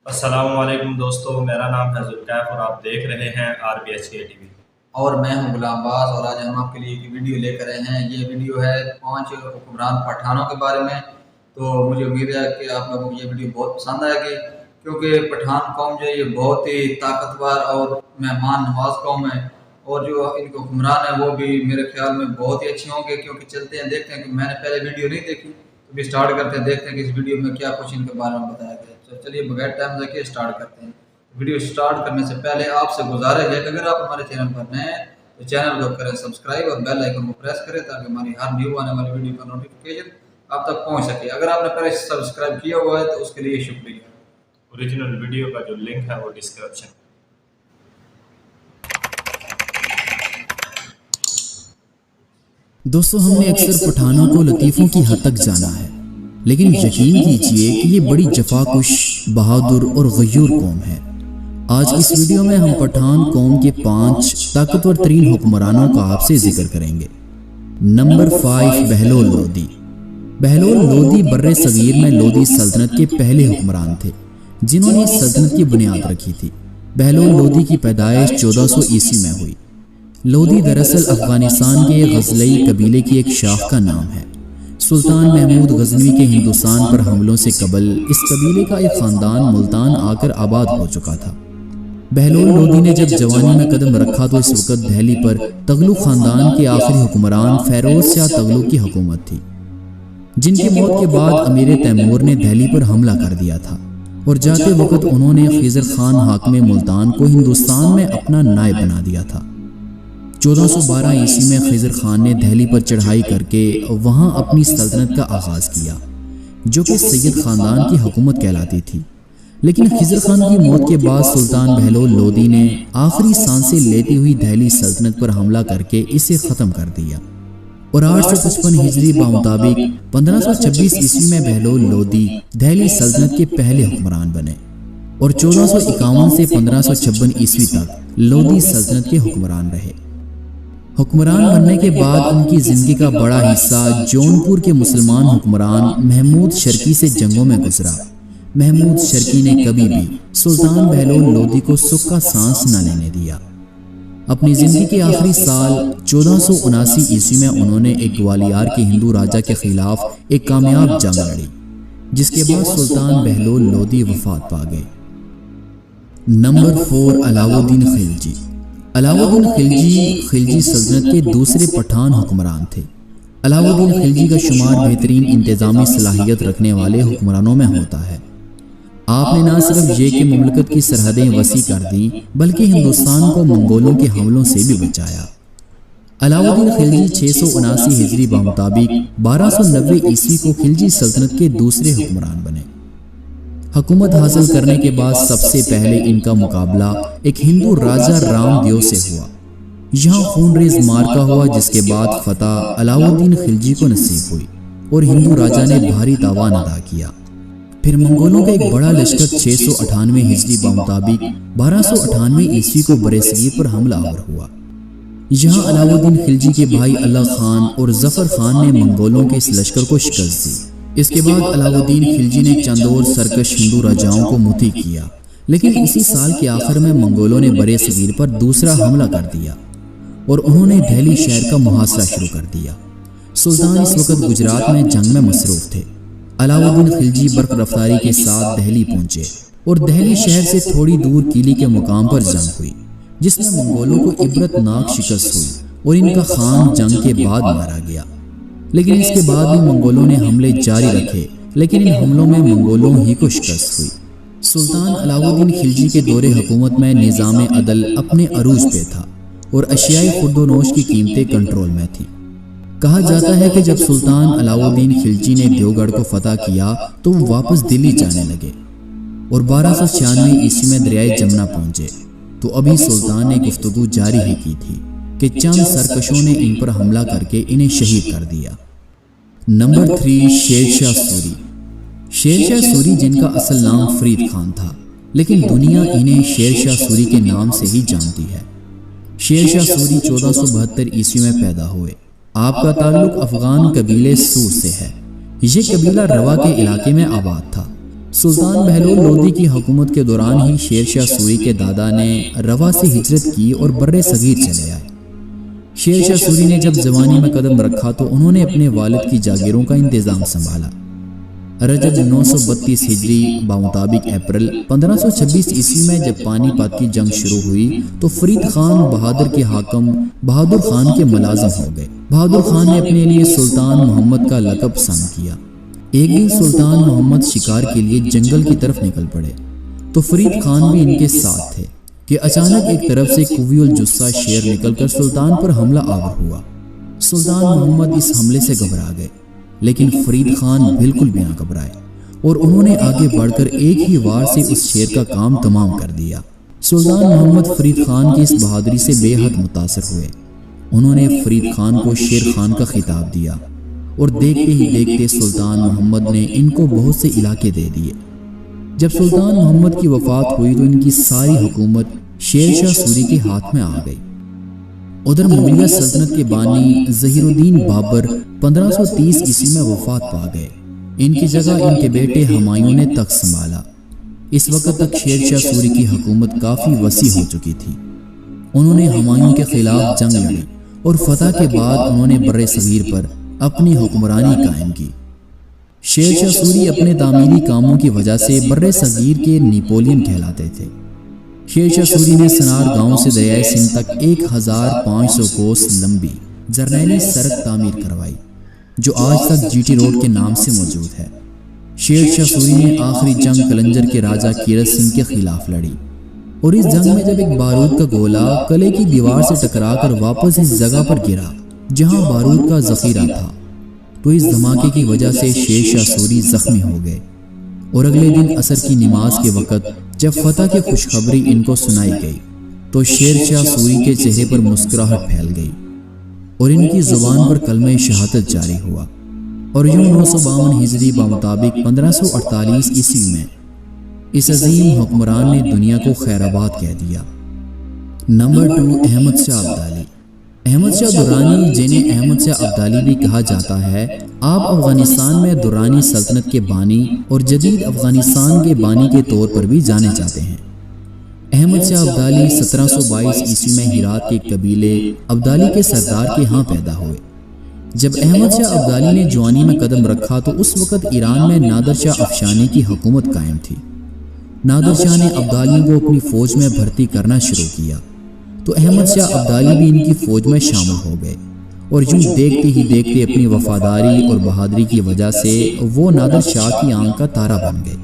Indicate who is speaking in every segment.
Speaker 1: السلام علیکم دوستو، میرا نام ہے ذوالکیف اور آپ دیکھ رہے ہیں RBHK ٹی وی۔
Speaker 2: اور میں ہوں غلام باز، اور آج ہم آپ کے لیے ایک ویڈیو لے کر آئے ہیں۔ یہ ویڈیو ہے 5 حکمران پٹھانوں کے بارے میں۔ تو مجھے امید ہے کہ آپ لوگوں کو یہ ویڈیو بہت پسند آئے گی، کیونکہ پٹھان قوم جو ہے یہ بہت ہی طاقتور اور مہمان نواز قوم ہے، اور جو ان کے حکمران ہیں وہ بھی میرے خیال میں بہت ہی اچھے ہوں گے۔ کیونکہ چلتے ہیں دیکھتے ہیں کہ میں نے پہلے ویڈیو نہیں دیکھی، تو بھی سٹارٹ کرتے ہیں، دیکھتے ہیں کہ اس ویڈیو میں کیا کچھ ان کے بارے میں بتایا گیا ہے۔ تو چلیے بغیر ٹائم ضائع کیے سٹارٹ کرتے ہیں۔ ویڈیو سٹارٹ کرنے سے پہلے آپ سے گزارش ہے کہ اگر آپ ہمارے چینل پر نئے ہیں تو چینل کو کریں سبسکرائب اور بیل آئیکن کو پریس کریں، تاکہ ہماری ہر نیو آنے والی ویڈیو کا نوٹیفیکیشن آپ تک پہنچ سکے۔ اگر آپ نے پہلے سبسکرائب کیا ہوا ہے تو اس کے لیے شکریہ۔
Speaker 1: اوریجنل ویڈیو کا جو لنک ہے وہ ڈسکرپشن۔
Speaker 3: دوستو، ہم نے اکثر پٹھانوں کو لطیفوں کی حد تک جانا ہے، لیکن یقین کیجئے کہ یہ بڑی جفاکش، بہادر اور غیور قوم ہے۔ آج اس ویڈیو میں ہم پٹھان قوم کے 5 طاقتور ترین حکمرانوں کا آپ سے ذکر کریں گے۔ نمبر 5، بہلول لودھی۔ بہلول لودھی بر صغیر میں لودھی سلطنت کے پہلے حکمران تھے، جنہوں نے اس سلطنت کی بنیاد رکھی تھی۔ بہلول لودھی کی پیدائش 1400 عیسوی میں ہوئی۔ لودھی دراصل افغانستان کے غزلئی قبیلے کی ایک شاخ کا نام ہے۔ سلطان محمود غزنوی کے ہندوستان پر حملوں سے قبل اس قبیلے کا ایک خاندان ملتان آ کر آباد ہو چکا تھا۔ بہلول لودھی نے جب جوانی میں قدم رکھا تو اس وقت دہلی پر تغلق خاندان کے آخری حکمران فیروز شاہ تغلق کی حکومت تھی، جن کی موت کے بعد امیر تیمور نے دہلی پر حملہ کر دیا تھا، اور جاتے وقت انہوں نے خضر خان حاکم ملتان کو ہندوستان میں اپنا نائب بنا دیا تھا۔ 1412 عیسوی میں خضر خان نے دہلی پر چڑھائی کر کے وہاں اپنی سلطنت کا آغاز کیا، جو کہ سید خاندان کی حکومت کہلاتی تھی۔ لیکن خضر خان کی موت کے بعد سلطان بہلول لودھی نے آخری سانسیں لیتی ہوئی دہلی سلطنت پر حملہ کر کے اسے ختم کر دیا، اور 855 ہجری بمطابق 1526 عیسوی میں بہلول لودھی دہلی سلطنت کے پہلے حکمران بنے، اور 1451 سے 1556 عیسوی تک لودھی سلطنت کے حکمران رہے۔ حکمران بننے کے بعد ان کی زندگی کا بڑا حصہ جونپور کے مسلمان حکمران محمود شرکی سے جنگوں میں گزرا۔ محمود شرکی نے کبھی بھی سلطان بہلول لودھی کو سکھ کا سانس نہ لینے دیا۔ اپنی زندگی کے آخری سال 1479 عیسوی میں انہوں نے ایک گوالیار کے ہندو راجا کے خلاف ایک کامیاب جنگ لڑی، جس کے بعد سلطان بہلول لودھی وفات پا گئے۔ نمبر 4، علاؤ الدین خلجی۔ علاؤ الدین خلجی سلطنت کے دوسرے پٹھان حکمران تھے۔ علاؤ الدین خلجی کا شمار بہترین انتظامی صلاحیت رکھنے والے حکمرانوں میں ہوتا ہے۔ آپ نے نہ صرف یہ کہ مملکت کی سرحدیں وسیع کر دیں، بلکہ ہندوستان کو منگولوں کے حملوں سے بھی بچایا۔ علاؤ الدین خلجی 679 ہجری بمطابق 1290 عیسوی کو خلجی سلطنت کے دوسرے حکمران بنے۔ حکومت حاصل کرنے کے بعد سب سے پہلے ان کا مقابلہ ایک ہندو راجا رام دیو سے ہوا۔ یہاں خون ریز مارکا ہوا، جس کے بعد فتح علاؤ الدین خلجی کو نصیب ہوئی، اور ہندو راجا نے بھاری تاوان ادا کیا۔ پھر منگولوں کا ایک بڑا لشکر 698 ہجری بمطابق 1298 عیسوی کو برصغیر پر حملہ آور ہوا۔ یہاں علاؤ الدین خلجی کے بھائی اللہ خان اور ظفر خان نے منگولوں کے اس لشکر کو شکست دی۔ اس کے بعد علاؤ الدین خلجی نے چند اور سرکش ہندو راجاؤں کو مطیع کیا، لیکن اسی سال کے آخر میں منگولوں نے برصغیر پر دوسرا حملہ کر دیا، اور انہوں نے دہلی شہر کا محاصرہ شروع کر دیا۔ سلطان اس وقت گجرات میں جنگ میں مصروف تھے۔ علاؤ الدین خلجی برق رفتاری کے ساتھ دہلی پہنچے، اور دہلی شہر سے تھوڑی دور قلعے کے مقام پر جنگ ہوئی، جس میں منگولوں کو عبرت ناک شکست ہوئی، اور ان کا خان جنگ کے بعد مارا گیا۔ لیکن اس کے بعد بھی منگولوں نے حملے جاری رکھے، لیکن ان حملوں میں منگولوں ہی کو شکست ہوئی۔ سلطان علاؤ الدین خلجی کے دور حکومت میں نظام عدل اپنے عروج پہ تھا، اور اشیائے خورد و نوش کی قیمتیں کنٹرول میں تھیں۔ کہا جاتا ہے کہ جب سلطان علاؤ الدین خلجی نے دیوگڑھ کو فتح کیا تو وہ واپس دلی جانے لگے، اور 1296 عیسوی میں دریائے جمنا پہنچے، تو ابھی سلطان نے گفتگو جاری ہی کی تھی کہ چند سرکشوں نے ان پر حملہ کر کے انہیں شہید کر دیا۔ نمبر 3، شیر شاہ سوری۔ شیر شاہ سوری، جن کا اصل نام فرید خان تھا، لیکن دنیا انہیں شیر شاہ سوری کے نام سے ہی جانتی ہے۔ شیر شاہ سوری 1472 عیسوی میں پیدا ہوئے۔ آپ کا تعلق افغان قبیلے سور سے ہے۔ یہ قبیلہ روا کے علاقے میں آباد تھا۔ سلطان بہلول لودھی کی حکومت کے دوران ہی شیر شاہ سوری کے دادا نے روا سے ہجرت کی اور بر صغیر چلے آئے۔ شیر شاہ سوری نے جب جوانی میں قدم رکھا تو انہوں نے اپنے والد کی جاگیروں کا انتظام سنبھالا۔ رجب 932 ہجری بمطابق اپریل 1526 عیسوی میں جب پانی پت کی جنگ شروع ہوئی تو فرید خان بہادر کے حاکم بہادر خان کے ملازم ہو گئے۔ بہادر خان نے اپنے لیے سلطان محمد کا لقب پسند کیا۔ ایک دن سلطان محمد شکار کے لیے جنگل کی طرف نکل پڑے تو فرید خان بھی ان کے ساتھ تھے کہ اچانک ایک طرف سے قوی الجثہ شیر نکل کر سلطان پر حملہ آور ہوا۔ سلطان محمد اس حملے سے گھبرا گئے، لیکن فرید خان بالکل بھی نہ گھبرائے اور انہوں نے آگے بڑھ کر ایک ہی وار سے اس شیر کا کام تمام کر دیا۔ سلطان محمد فرید خان کی اس بہادری سے بے حد متاثر ہوئے۔ انہوں نے فرید خان کو شیر خان کا خطاب دیا اور دیکھتے ہی دیکھتے سلطان محمد نے ان کو بہت سے علاقے دے دیے۔ جب سلطان محمد کی وفات ہوئی تو ان کی ساری حکومت شیر شاہ سوری کے ہاتھ میں آ گئی۔ ادھر مغلیہ سلطنت کے بانی ظہیر الدین بابر 1530 عیسوی میں وفات پا گئے۔ ان کی جگہ ان کے بیٹے ہمایوں نے تخت سنبھالا۔ اس وقت تک شیر شاہ سوری کی حکومت کافی وسیع ہو چکی تھی۔ انہوں نے ہمایوں کے خلاف جنگ لڑی اور فتح کے بعد انہوں نے بر صغیر پر اپنی حکمرانی قائم کی۔ شیر شاہ سوری اپنے تعمیری کاموں کی وجہ سے بر صغیر کے نیپولین کہلاتے تھے۔ شیر شاہ سوری نے سنار گاؤں سے دریائے سندھ تک 1500 کوس لمبی جرنیلی سڑک تعمیر کروائی جو آج تک جی ٹی روڈ کے نام سے موجود ہے۔ شیر شاہ سوری نے آخری جنگ کلنجر کے راجہ کیرت سنگھ کے خلاف لڑی اور اس جنگ میں جب ایک بارود کا گولہ قلعے کی دیوار سے ٹکرا کر واپس اس جگہ پر گرا جہاں بارود کا ذخیرہ تھا تو اس دھماکے کی وجہ سے شیر شاہ سوری زخمی ہو گئے اور اگلے دن عصر کی نماز کے وقت جب فتح کی خوشخبری ان کو سنائی گئی تو شیر شاہ سوری کے چہرے پر مسکراہٹ پھیل گئی اور ان کی زبان پر کلمہ شہادت جاری ہوا اور یوں 952 ہجری بمطابق 1548 عیسوی میں اس عظیم حکمران نے دنیا کو خیر آباد کہہ دیا۔ نمبر 2، احمد شاہ ابدالی۔ احمد شاہ درانی، جنہیں احمد شاہ ابدالی بھی کہا جاتا ہے، آپ افغانستان میں درانی سلطنت کے بانی اور جدید افغانستان کے بانی کے طور پر بھی جانے جاتے ہیں۔ احمد شاہ ابدالی 1722 عیسوی میں ہرات کے قبیلے ابدالی کے سردار کے ہاں پیدا ہوئے۔ جب احمد شاہ ابدالی نے جوانی میں قدم رکھا تو اس وقت ایران میں نادر شاہ افشانی کی حکومت قائم تھی۔ نادر شاہ نے ابدالیوں کو اپنی فوج میں بھرتی کرنا شروع کیا تو احمد شاہ ابدالی بھی ان کی فوج میں شامل ہو گئے اور یوں دیکھتے ہی دیکھتے اپنی وفاداری اور بہادری کی وجہ سے وہ نادر شاہ کی آنکھ کا تارا بن گئے۔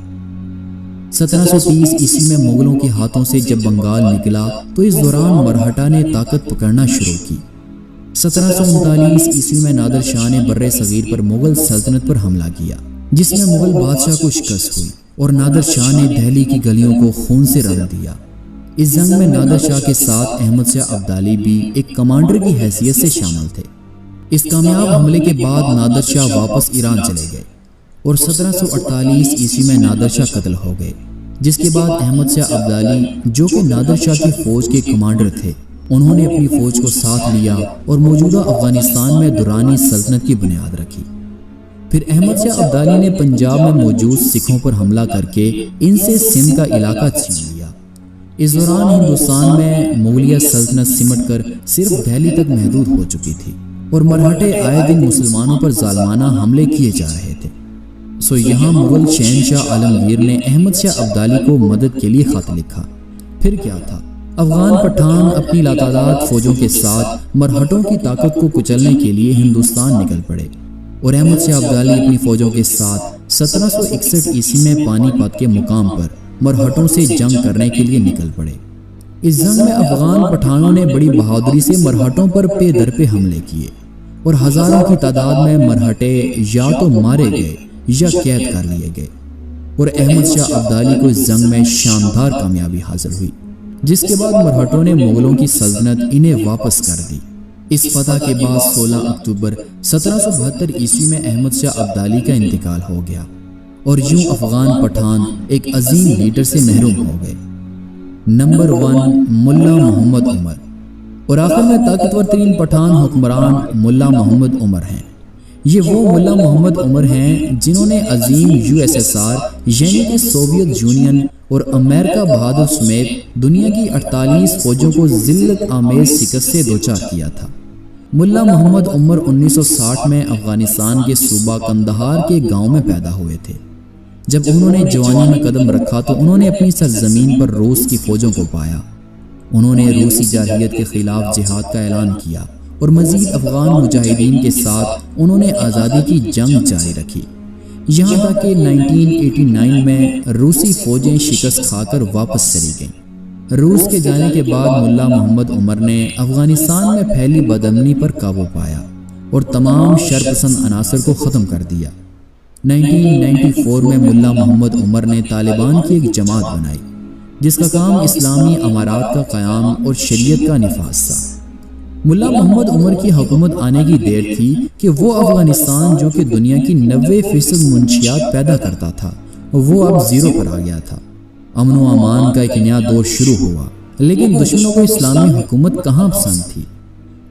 Speaker 3: 1730 عیسوی میں مغلوں کے ہاتھوں سے جب بنگال نکلا تو اس دوران مرہٹا نے طاقت پکڑنا شروع کی۔ 1739 عیسوی میں نادر شاہ نے بر صغیر پر مغل سلطنت پر حملہ کیا جس میں مغل بادشاہ کو شکست ہوئی اور نادر شاہ نے دہلی کی گلیوں کو خون سے رنگ دیا۔ اس جنگ میں نادر شاہ کے ساتھ احمد شاہ ابدالی بھی ایک کمانڈر کی حیثیت سے شامل تھے۔ اس کامیاب حملے کے بعد نادر شاہ واپس ایران چلے گئے اور 1748 عیسوی میں نادر شاہ قتل ہو گئے، جس کے بعد احمد شاہ ابدالی جو کہ نادر شاہ کی فوج کے کمانڈر تھے انہوں نے اپنی فوج کو ساتھ لیا اور موجودہ افغانستان میں درانی سلطنت کی بنیاد رکھی۔ پھر احمد شاہ ابدالی نے پنجاب میں موجود سکھوں پر حملہ کر کے ان سے سندھ کا علاقہ چھین لیا۔ اس دوران ہندوستان میں مغلیہ سلطنت سمٹ کر صرف دہلی تک محدود ہو چکی تھی اور مرہٹے آئے دن مسلمانوں پر ظالمانہ حملے کیے جا رہے تھے۔ یہاں مغل شہنشاہ عالمگیر نے احمد شاہ ابدالی کو مدد کے لیے خط لکھا۔ پھر کیا تھا، افغان پٹھان اپنی لاتعداد فوجوں کے ساتھ مرہٹوں کی طاقت کو کچلنے کے لیے ہندوستان نکل پڑے اور احمد شاہ ابدالی اپنی فوجوں کے ساتھ 1761 عیسوی میں پانی پت کے مقام پر مرہٹوں سے جنگ کرنے کے لیے نکل پڑے۔ اس جنگ میں افغان پٹھانوں نے بڑی بہادری سے مرہٹوں پر پے در پہ حملے کیے اور ہزاروں کی تعداد میں مرہٹے یا تو مارے گئے یا قید کر لیے گئے اور احمد شاہ ابدالی کو اس جنگ میں شاندار کامیابی حاصل ہوئی، جس کے بعد مرہٹوں نے مغلوں کی سلطنت انہیں واپس کر دی۔ اس فتح کے بعد 16 اکتوبر 1772 عیسوی میں احمد شاہ ابدالی کا انتقال ہو گیا اور یوں افغان پٹھان ایک عظیم لیڈر سے محروم ہو گئے۔ نمبر 1، ملا محمد عمر۔ اور آخر میں طاقتور ترین پٹھان حکمران ملا محمد عمر ہیں۔ یہ وہ ملا محمد عمر ہیں جنہوں نے عظیم USSR یعنی کہ سوویت یونین اور امریکہ بہادر سمیت دنیا کی 48 فوجوں کو ذلت آمیز شکست سے دوچار کیا تھا۔ ملا محمد عمر 1960 میں افغانستان کے صوبہ قندھار کے گاؤں میں پیدا ہوئے تھے۔ جب انہوں نے جوانی میں قدم رکھا تو انہوں نے اپنی سرزمین پر روس کی فوجوں کو پایا۔ انہوں نے روسی جارحیت کے خلاف جہاد کا اعلان کیا اور مزید افغان مجاہدین کے ساتھ انہوں نے آزادی کی جنگ جاری رکھی، یہاں تک کہ 1989 میں روسی فوجیں شکست کھا کر واپس چلی گئیں۔ روس کے جانے کے بعد ملا محمد عمر نے افغانستان میں پھیلی بدامنی پر قابو پایا اور تمام شرپسند عناصر کو ختم کر دیا۔ 1994 میں ملا محمد عمر نے طالبان کی ایک جماعت بنائی جس کا کام اسلامی امارات کا قیام اور شریعت کا نفاذ تھا۔ ملا محمد عمر کی حکومت آنے کی دیر تھی کہ وہ افغانستان جو کہ دنیا کی 90% منشیات پیدا کرتا تھا وہ اب زیرو پر آ گیا تھا۔ امن و امان کا ایک نیا دور شروع ہوا، لیکن دشمنوں کو اسلامی حکومت کہاں پسند تھی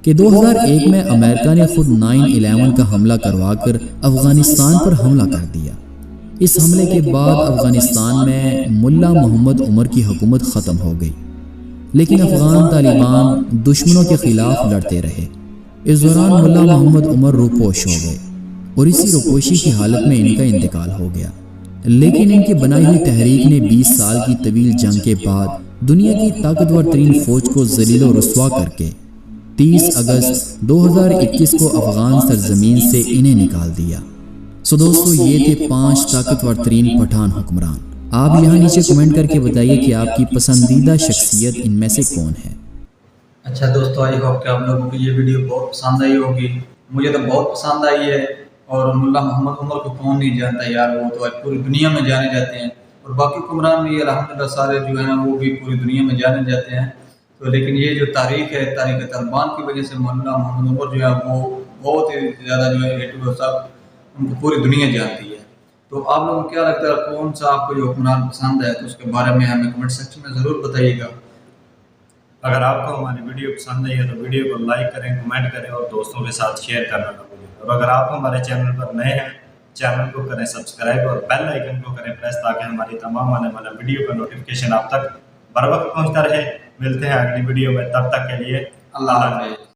Speaker 3: کہ 2001 میں امریکہ نے خود 9/11 کا حملہ کروا کر افغانستان پر حملہ کر دیا۔ اس حملے کے بعد افغانستان میں ملا محمد عمر کی حکومت ختم ہو گئی، لیکن افغان طالبان دشمنوں کے خلاف لڑتے رہے۔ اس دوران ملا محمد عمر روپوش ہو گئے اور اسی روپوشی کی حالت میں ان کا انتقال ہو گیا، لیکن ان کی بنائی ہوئی تحریک نے 20 سال کی طویل جنگ کے بعد دنیا کی طاقتور ترین فوج کو ذلیل و رسوا کر کے 30 اگست 2021 کو افغان سرزمین سے انہیں نکال دیا۔ سو دوستو، یہ تھے 5 طاقتور ترین پٹھان حکمران۔ آپ یہاں نیچے کمنٹ کر کے بتائیے کہ آپ کی پسندیدہ شخصیت ان میں سے کون ہے۔
Speaker 2: اچھا دوستو، آئی ہوپ کہ آپ لوگوں کو یہ ویڈیو بہت پسند آئی ہوگی۔ مجھے تو بہت پسند آئی ہے، اور ملا محمد عمر کو کون نہیں جانتا یار، وہ تو پوری دنیا میں جانے جاتے ہیں، اور باقی حکمران بھی الحمدللہ سارے جو ہیں وہ بھی پوری دنیا میں جانے جاتے ہیں۔ تو لیکن یہ جو تاریخ ہے، تاریخ طالبان کی وجہ سے ملا محمد عمر جو ہے وہ بہت ہی زیادہ جو ہے ان کو پوری دنیا جانتی ہے۔ تو آپ لوگوں کو کیا لگتا ہے، کون سا آپ کو جو حکمران پسند ہے، تو اس کے بارے میں ہمیں کمنٹ سیکشن میں ضرور بتائیے گا۔
Speaker 1: اگر آپ کو ہماری ویڈیو پسند آئی ہے تو ویڈیو کو لائک کریں، کمنٹ کریں اور دوستوں کے ساتھ شیئر کرنا نہ بھولیں۔ اور اگر آپ ہمارے چینل پر نئے ہیں، چینل کو کریں سبسکرائب اور بیل آئیکن کو کریں پریس، تاکہ ہماری تمام آنے والا ویڈیو کا نوٹیفیکیشن آپ تک بر وقت پہنچتا رہے۔ ملتے ہیں اگلی ویڈیو میں، تب تک کے لیے اللہ حافظ۔